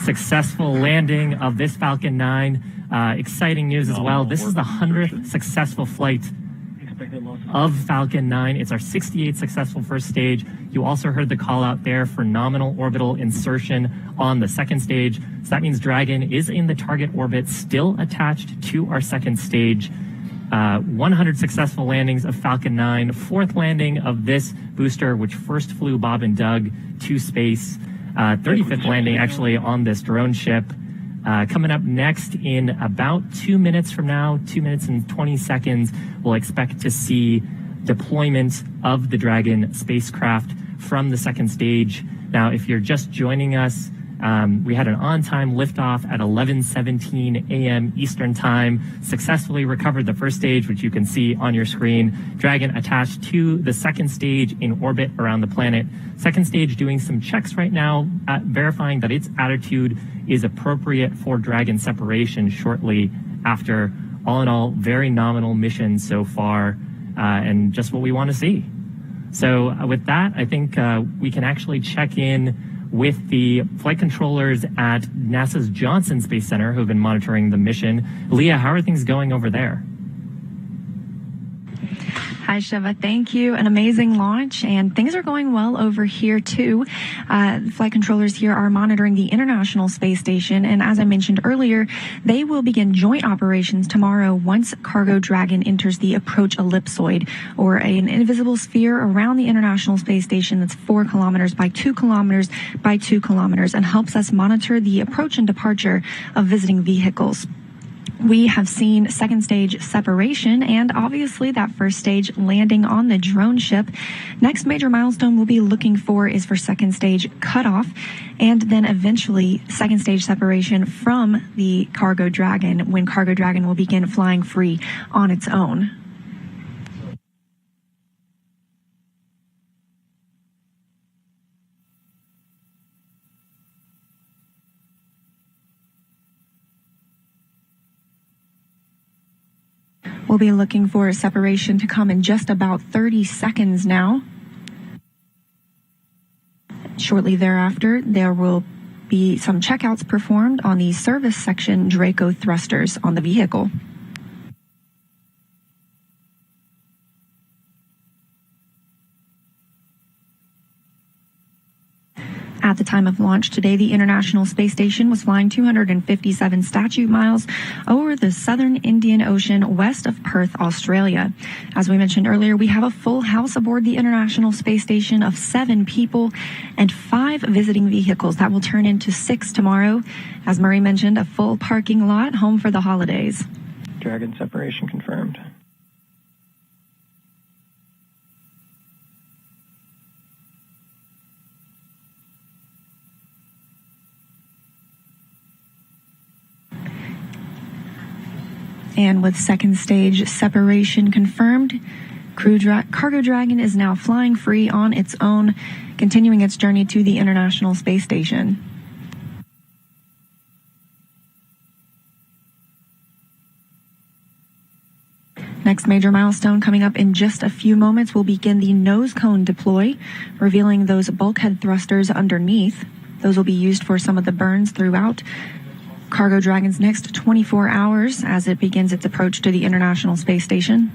successful landing of this Falcon 9. Exciting news as well. This is the 100th successful flight of Falcon 9. It's our 68th successful first stage. You also heard the call out there for nominal orbital insertion on the second stage. So that means Dragon is in the target orbit, still attached to our second stage. 100 successful landings of Falcon 9, fourth landing of this booster, which first flew Bob and Doug to space. 35th landing actually on this drone ship. Coming up next in about 2 minutes from now, 2 minutes and 20 seconds, we'll expect to see deployment of the Dragon spacecraft from the second stage. Now, if you're just joining us, we had an on-time liftoff at 11:17 a.m. Eastern Time, successfully recovered the first stage, which you can see on your screen. Dragon attached to the second stage in orbit around the planet. Second stage doing some checks right now, verifying that its attitude is appropriate for Dragon separation shortly after. All in all, very nominal mission so far, and just what we want to see. So with that, I think we can actually check in with the flight controllers at NASA's Johnson Space Center who have been monitoring the mission. Leah, how are things going over there? Hi, Shiva. Thank you. An amazing launch, and things are going well over here, too. Flight controllers here are monitoring the International Space Station, and as I mentioned earlier, they will begin joint operations tomorrow once Cargo Dragon enters the approach ellipsoid, or an invisible sphere around the International Space Station that's 4 kilometers by 2 kilometers by 2 kilometers, and helps us monitor the approach and departure of visiting vehicles. We have seen second stage separation and obviously that first stage landing on the drone ship. Next major milestone we'll be looking for is for second stage cutoff, and then eventually second stage separation from the Cargo Dragon, when Cargo Dragon will begin flying free on its own. We'll be looking for a separation to come in just about 30 seconds now. Shortly thereafter, there will be some checkouts performed on the service section Draco thrusters on the vehicle. At the time of launch today, the International Space Station was flying 257 statute miles over the southern Indian Ocean west of Perth, Australia. As we mentioned earlier, we have a full house aboard the International Space Station of 7 people and 5 visiting vehicles. That will turn into 6 tomorrow. As Murray mentioned, a full parking lot, home for the holidays. Dragon separation confirmed. And with second stage separation confirmed, Cargo Dragon is now flying free on its own, continuing its journey to the International Space Station. Next major milestone coming up in just a few moments will begin the nose cone deploy, revealing those bulkhead thrusters underneath. Those will be used for some of the burns throughout Cargo Dragon's next 24 hours as it begins its approach to the International Space Station.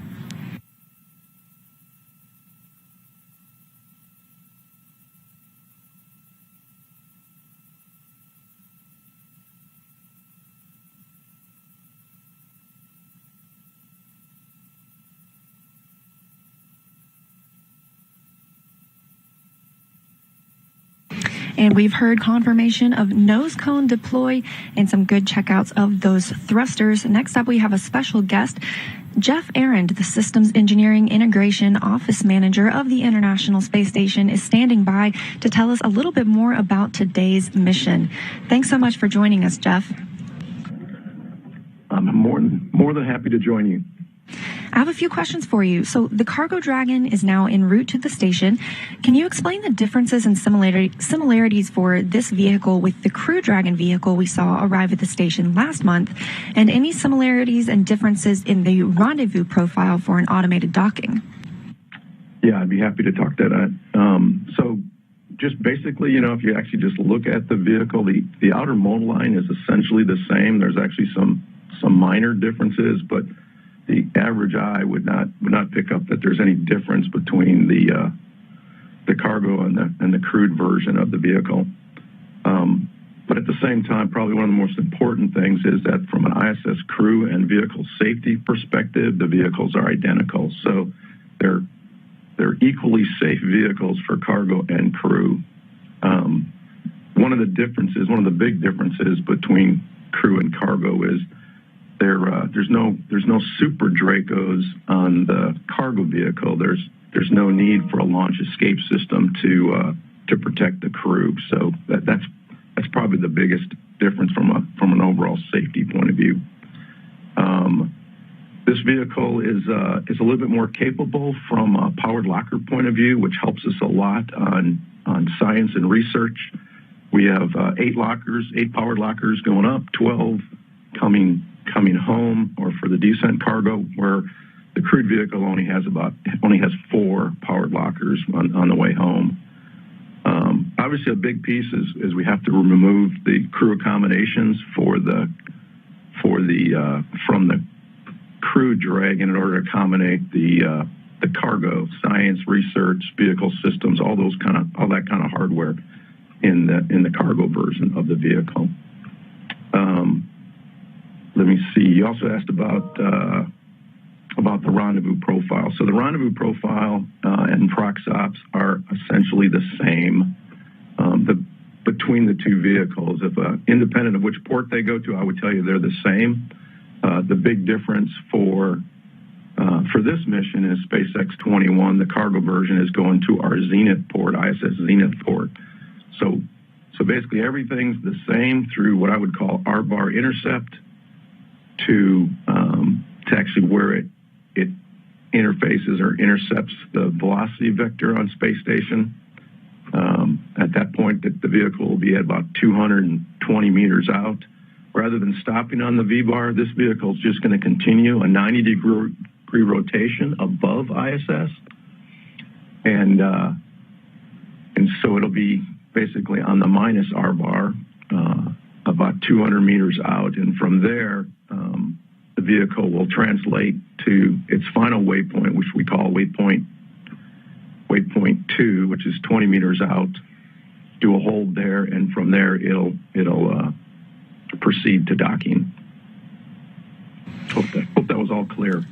And we've heard confirmation of nose cone deploy and some good checkouts of those thrusters. Next up, we have a special guest, Jeff Arend, the Systems Engineering Integration Office Manager of the International Space Station, is standing by to tell us a little bit more about today's mission. Thanks so much for joining us, Jeff. I'm more than happy to join you. I have a few questions for you. So the Cargo Dragon is now en route to the station. Can you explain the differences and similarities for this vehicle with the Crew Dragon vehicle we saw arrive at the station last month, and any similarities and differences in the Rendezvous Profile for an automated docking? Yeah, I'd be happy to talk to that. So just basically, if you actually just look at the vehicle, the outer mold line is essentially the same. There's actually some minor differences, but the average eye would not pick up that there's any difference between the cargo and the crewed version of the vehicle. But at the same time, probably one of the most important things is that from an ISS crew and vehicle safety perspective, the vehicles are identical. So they're equally safe vehicles for cargo and crew. One of the big differences between crew and cargo is there's no super Dracos on the cargo vehicle. There's no need for a launch escape system to protect the crew. So that's probably the biggest difference from an overall safety point of view. This vehicle is a little bit more capable from a powered locker point of view, which helps us a lot on science and research. We have 8 powered lockers going up, 12 coming home, or for the descent cargo, where the crewed vehicle only has 4 powered lockers on the way home. Obviously, a big piece is we have to remove the crew accommodations from the crew Dragon in order to accommodate the cargo, science, research, vehicle systems, all that kind of hardware in the cargo version of the vehicle. Let me see. You also asked about the Rendezvous Profile. So the Rendezvous Profile and ProxOps are essentially the same between the two vehicles. If independent of which port they go to, I would tell you they're the same. The big difference for this mission is SpaceX 21. The cargo version is going to our Zenith port, ISS Zenith port. So basically everything's the same through what I would call R-bar intercept to actually where it interfaces or intercepts the velocity vector on space station. At that point, the vehicle will be at about 220 meters out. Rather than stopping on the V-bar, this vehicle is just going to continue a 90-degree rotation above ISS, and so it'll be basically on the minus R-bar, about 200 meters out, and from there, the vehicle will translate to its final waypoint, which we call waypoint 2, which is 20 meters out. Do a hold there, and from there it'll proceed to docking. Hope that was all clear.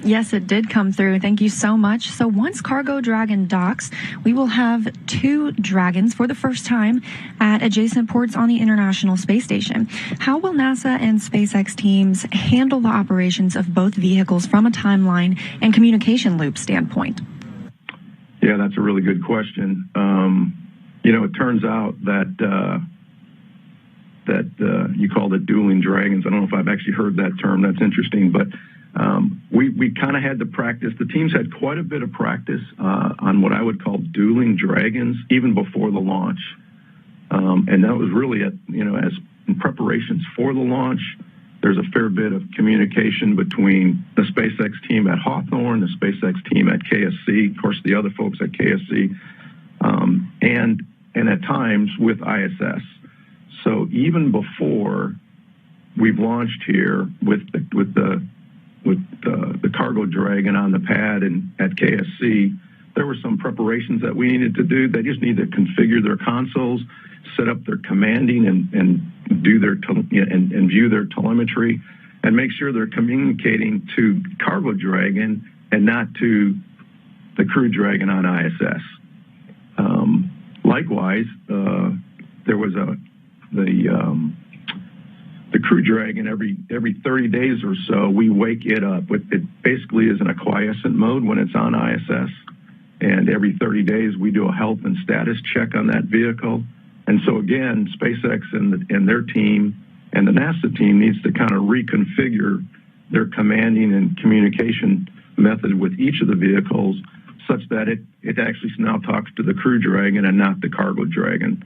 Yes, it did come through. Thank you so much. So once Cargo Dragon docks, we will have 2 Dragons for the first time at adjacent ports on the International Space Station. How will NASA and SpaceX teams handle the operations of both vehicles from a timeline and communication loop standpoint? Yeah, that's a really good question. It turns out that you call it dueling dragons. I don't know if I've actually heard that term. That's interesting, but we kind of had to practice. The teams had quite a bit of practice on what I would call dueling dragons even before the launch, and that was really as in preparations for the launch. There's a fair bit of communication between the SpaceX team at Hawthorne, the SpaceX team at KSC, of course the other folks at KSC, and at times with ISS. So even before we've launched here with the Cargo Dragon on the pad and at KSC, there were some preparations that we needed to do. They just need to configure their consoles, set up their commanding, and do their and view their telemetry, and make sure they're communicating to Cargo Dragon and not to the Crew Dragon on ISS. likewise, there was the Crew Dragon, every 30 days or so, we wake it up. It basically is in a quiescent mode when it's on ISS. And every 30 days, we do a health and status check on that vehicle. And so again, SpaceX and their team and the NASA team needs to kind of reconfigure their commanding and communication method with each of the vehicles such that it actually now talks to the Crew Dragon and not the Cargo Dragon.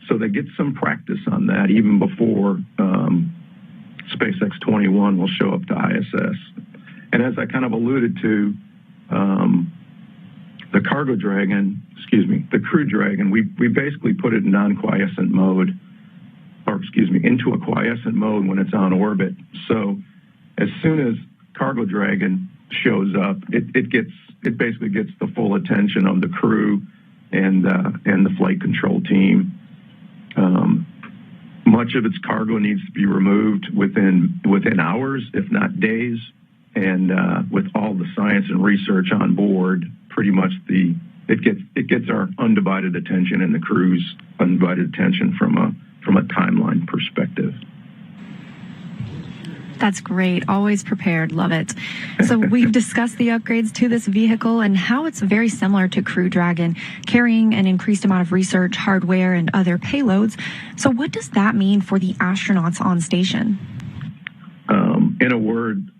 So they get some practice on that even before SpaceX 21 will show up to ISS. And as I kind of alluded to, the Crew Dragon, we basically put it in non-quiescent mode, into a quiescent mode when it's on orbit. So as soon as Cargo Dragon shows up, it basically gets the full attention of the crew and the flight control team. Much of its cargo needs to be removed within hours, if not days. And with all the science and research on board, pretty much it gets our undivided attention and the crew's undivided attention from a timeline perspective. That's great. Always prepared. Love it. So we've discussed the upgrades to this vehicle and how it's very similar to Crew Dragon, carrying an increased amount of research, hardware, and other payloads. So what does that mean for the astronauts on station? In a word,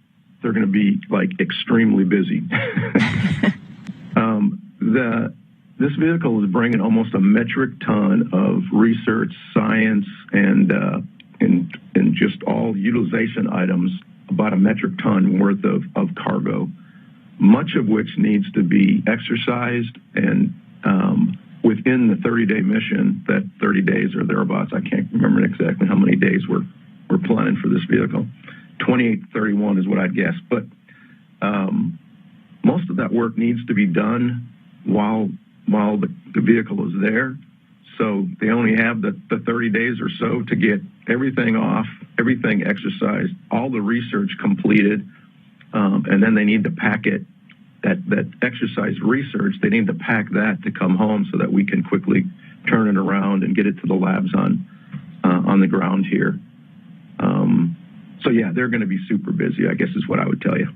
they're going to be extremely busy. This vehicle is bringing almost a metric ton of research, science, and just all utilization items, about a metric ton worth of cargo, much of which needs to be exercised and within the 30-day mission, that 30 days or thereabouts. I can't remember exactly how many days we're planning for this vehicle. 28 to 31 is what I'd guess. But most of that work needs to be done while the vehicle is there. So they only have the 30 days or so to get everything off, everything exercised, all the research completed, and then they need to pack it, that exercise research, they need to pack that to come home so that we can quickly turn it around and get it to the labs on the ground here. So yeah, they're going to be super busy, I guess is what I would tell you.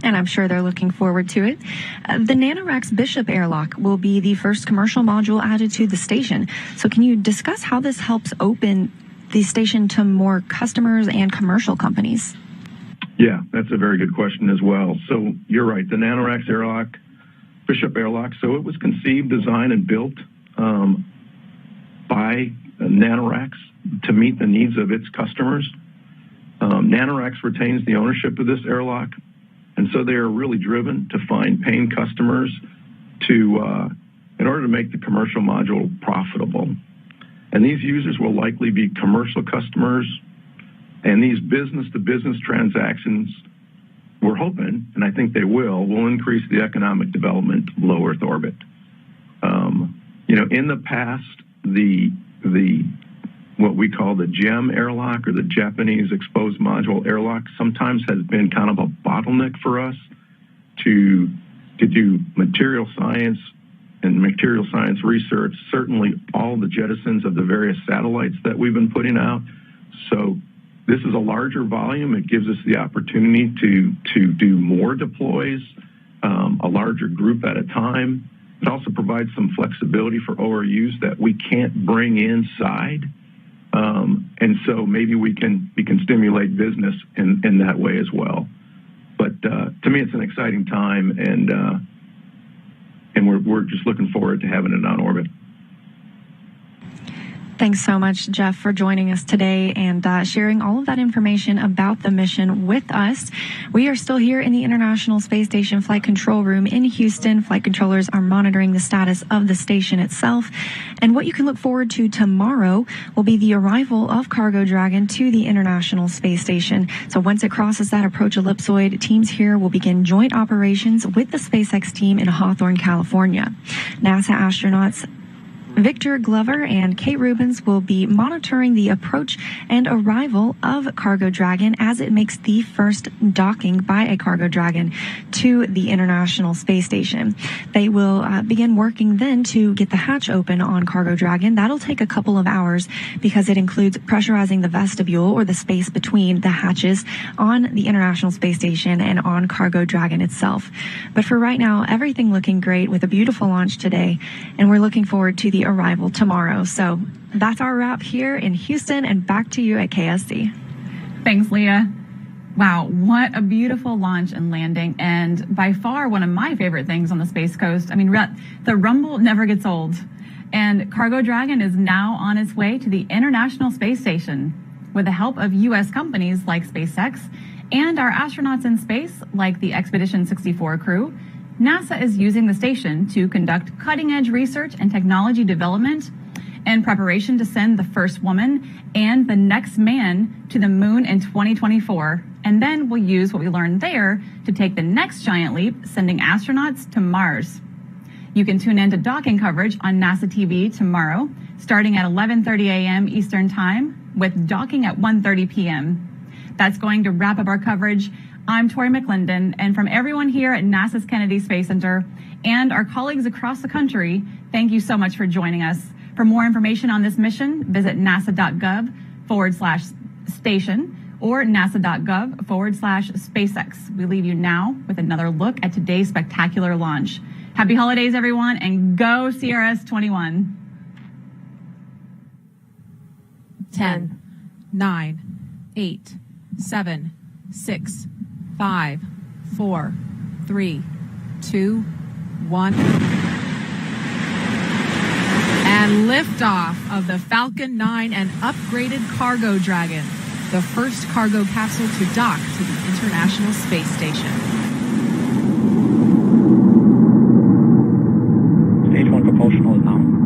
And I'm sure they're looking forward to it. The NanoRacks Bishop airlock will be the first commercial module added to the station. So can you discuss how this helps open the station to more customers and commercial companies? Yeah, that's a very good question as well. So you're right, the NanoRacks airlock, Bishop airlock, so it was conceived, designed, and built by NanoRacks to meet the needs of its customers. NanoRacks retains the ownership of this airlock, and so they are really driven to find paying customers in order to make the commercial module profitable. And these users will likely be commercial customers, and these business-to-business transactions, we're hoping, and I think they will increase the economic development of low Earth orbit. In the past, the what we call the GEM airlock, or the Japanese Exposed Module airlock, sometimes has been kind of a bottleneck for us to do material science and material science research, certainly all the jettisons of the various satellites that we've been putting out. So this is a larger volume. It gives us the opportunity to do more deploys, a larger group at a time. It also provides some flexibility for ORUs that we can't bring inside. And so maybe we can stimulate business in that way as well. But to me, it's an exciting time, and we're just looking forward to having it on orbit. Thanks so much, Jeff, for joining us today and sharing all of that information about the mission with us. We are still here in the International Space Station Flight Control Room in Houston. Flight controllers are monitoring the status of the station itself. And what you can look forward to tomorrow will be the arrival of Cargo Dragon to the International Space Station. So once it crosses that approach ellipsoid, teams here will begin joint operations with the SpaceX team in Hawthorne, California. NASA astronauts Victor Glover and Kate Rubens will be monitoring the approach and arrival of Cargo Dragon as it makes the first docking by a Cargo Dragon to the International Space Station. They will begin working then to get the hatch open on Cargo Dragon. That'll take a couple of hours because it includes pressurizing the vestibule or the space between the hatches on the International Space Station and on Cargo Dragon itself. But for right now, everything looking great with a beautiful launch today, and we're looking forward to the arrival tomorrow. So that's our wrap here in Houston, and back to you at KSC. Thanks, Leah. Wow, what a beautiful launch and landing, and by far one of my favorite things on the Space Coast. I mean, the rumble never gets old. And Cargo Dragon is now on its way to the International Space Station. With the help of U.S. companies like SpaceX and our astronauts in space, like the Expedition 64 crew, NASA is using the station to conduct cutting-edge research and technology development in preparation to send the first woman and the next man to the moon in 2024. And then we'll use what we learned there to take the next giant leap, sending astronauts to Mars. You can tune in to docking coverage on NASA TV tomorrow, starting at 11:30 a.m. Eastern Time, with docking at 1:30 p.m. That's going to wrap up our coverage. I'm Tori McClendon, and from everyone here at NASA's Kennedy Space Center and our colleagues across the country, thank you so much for joining us. For more information on this mission, visit nasa.gov/station or nasa.gov/SpaceX. We leave you now with another look at today's spectacular launch. Happy holidays, everyone, and go CRS-21. 10, 9, 8, 7, 6, 5, 4, 3, 2, 1. And liftoff of the Falcon 9 and upgraded Cargo Dragon, the first cargo capsule to dock to the International Space Station. Stage 1 propulsional is on.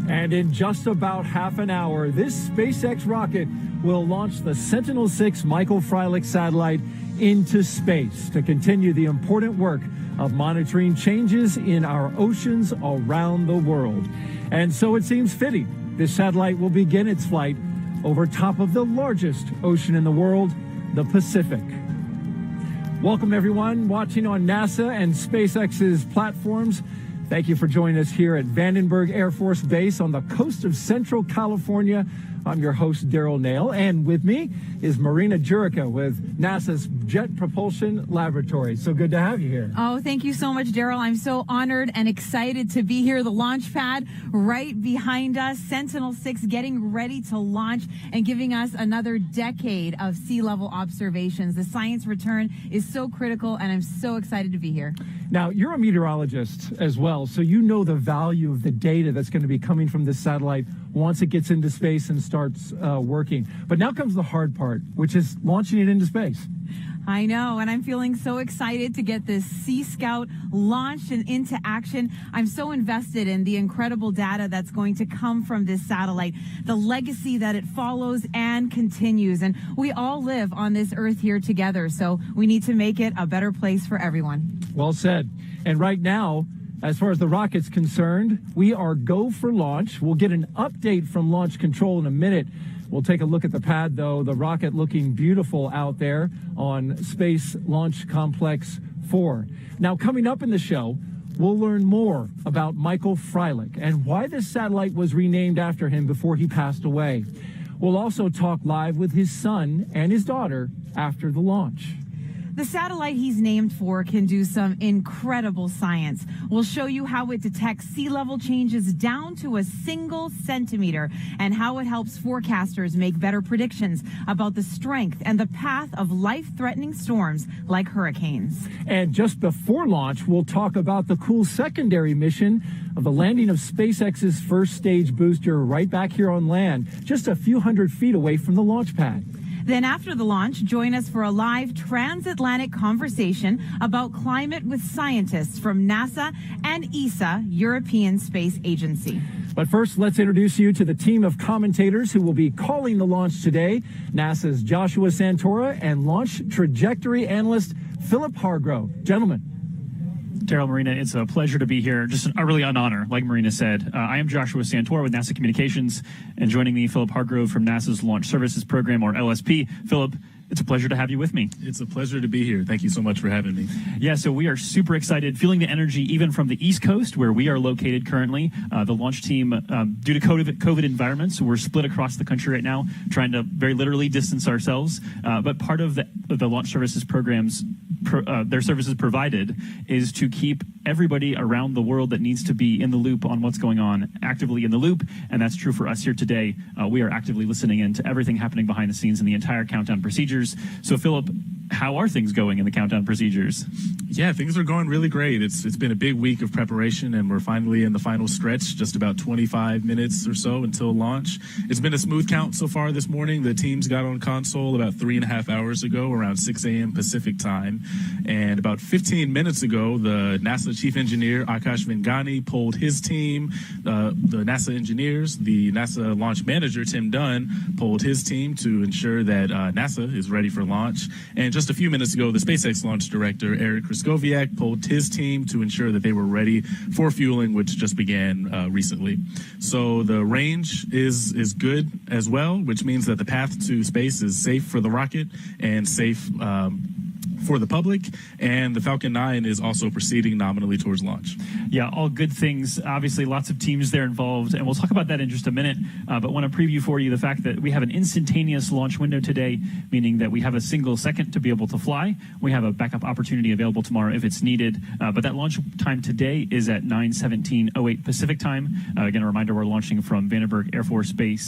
And in just about half an hour, this SpaceX rocket will launch the Sentinel-6 Michael Freilich satellite into space to continue the important work of monitoring changes in our oceans around the world. And so it seems fitting, this satellite will begin its flight over top of the largest ocean in the world, the Pacific. Welcome everyone watching on NASA and SpaceX's platforms. Thank you for joining us here at Vandenberg Air Force Base on the coast of Central California. I'm your host, Daryl Nail, and with me is Marina Jurica with NASA's Jet Propulsion Laboratory. So good to have you here. Oh, thank you so much, Daryl. I'm so honored and excited to be here. The launch pad right behind us, Sentinel-6 getting ready to launch and giving us another decade of sea level observations. The science return is so critical, and I'm so excited to be here. Now, you're a meteorologist as well, so you know the value of the data that's going to be coming from this satellite once it gets into space and starts working. But now comes the hard part, which is launching it into space. I know, and I'm feeling so excited to get this Sea Scout launched and into action. I'm so invested in the incredible data that's going to come from this satellite, the legacy that it follows and continues. And we all live on this Earth here together, so we need to make it a better place for everyone. Well said. And right now, as far as the rocket's concerned, we are go for launch. We'll get an update from Launch Control in a minute. We'll take a look at the pad, though. The rocket looking beautiful out there on Space Launch Complex 4. Now, coming up in the show, we'll learn more about Michael Freilich and why this satellite was renamed after him before he passed away. We'll also talk live with his son and his daughter after the launch. The satellite he's named for can do some incredible science. We'll show you how it detects sea level changes down to a single centimeter and how it helps forecasters make better predictions about the strength and the path of life-threatening storms like hurricanes. And just before launch, we'll talk about the cool secondary mission of the landing of SpaceX's first stage booster right back here on land, just a few hundred feet away from the launch pad. Then after the launch, join us for a live transatlantic conversation about climate with scientists from NASA and ESA, European Space Agency. But first, let's introduce you to the team of commentators who will be calling the launch today. NASA's Joshua Santora and launch trajectory analyst Philip Hargrove. Gentlemen. Daryl, Marina, it's a pleasure to be here. Just really an honor, like Marina said. I am Joshua Santora with NASA Communications, and joining me, Philip Hargrove from NASA's Launch Services Program, or LSP. Philip, it's a pleasure to have you with me. It's a pleasure to be here. Thank you so much for having me. Yeah, so we are super excited, feeling the energy even from the East Coast, where we are located currently. The launch team, due to COVID environments, we're split across the country right now, trying to very literally distance ourselves. But part of the Launch Services programs, their services provided, is to keep everybody around the world that needs to be in the loop on what's going on actively in the loop, and that's true for us here today. We are actively listening in to everything happening behind the scenes in the entire countdown procedures. So, Philip, how are things going in the countdown procedures? Yeah, things are going really great. It's been a big week of preparation, and we're finally in the final stretch, just about 25 minutes or so until launch. It's been a smooth count so far this morning. The teams got on console about 3.5 hours ago, around 6 a.m. Pacific time. And about 15 minutes ago, the NASA chief engineer, Akash Vengani, polled his team. The NASA engineers, the NASA launch manager, Tim Dunn, polled his team to ensure that NASA is ready for launch. And just a few minutes ago, the SpaceX launch director, Eric Kraskowiak, polled his team to ensure that they were ready for fueling, which just began recently. So the range is good as well, which means that the path to space is safe for the rocket and safe for the public, and the Falcon 9 is also proceeding nominally towards launch. Yeah, all good things. Obviously, lots of teams there involved, and we'll talk about that in just a minute, but want to preview for you the fact that we have an instantaneous launch window today, meaning that we have a single second to be able to fly. We have a backup opportunity available tomorrow if it's needed, but that launch time today is at 9:17:08 Pacific time. Again, a reminder, we're launching from Vandenberg Air Force Base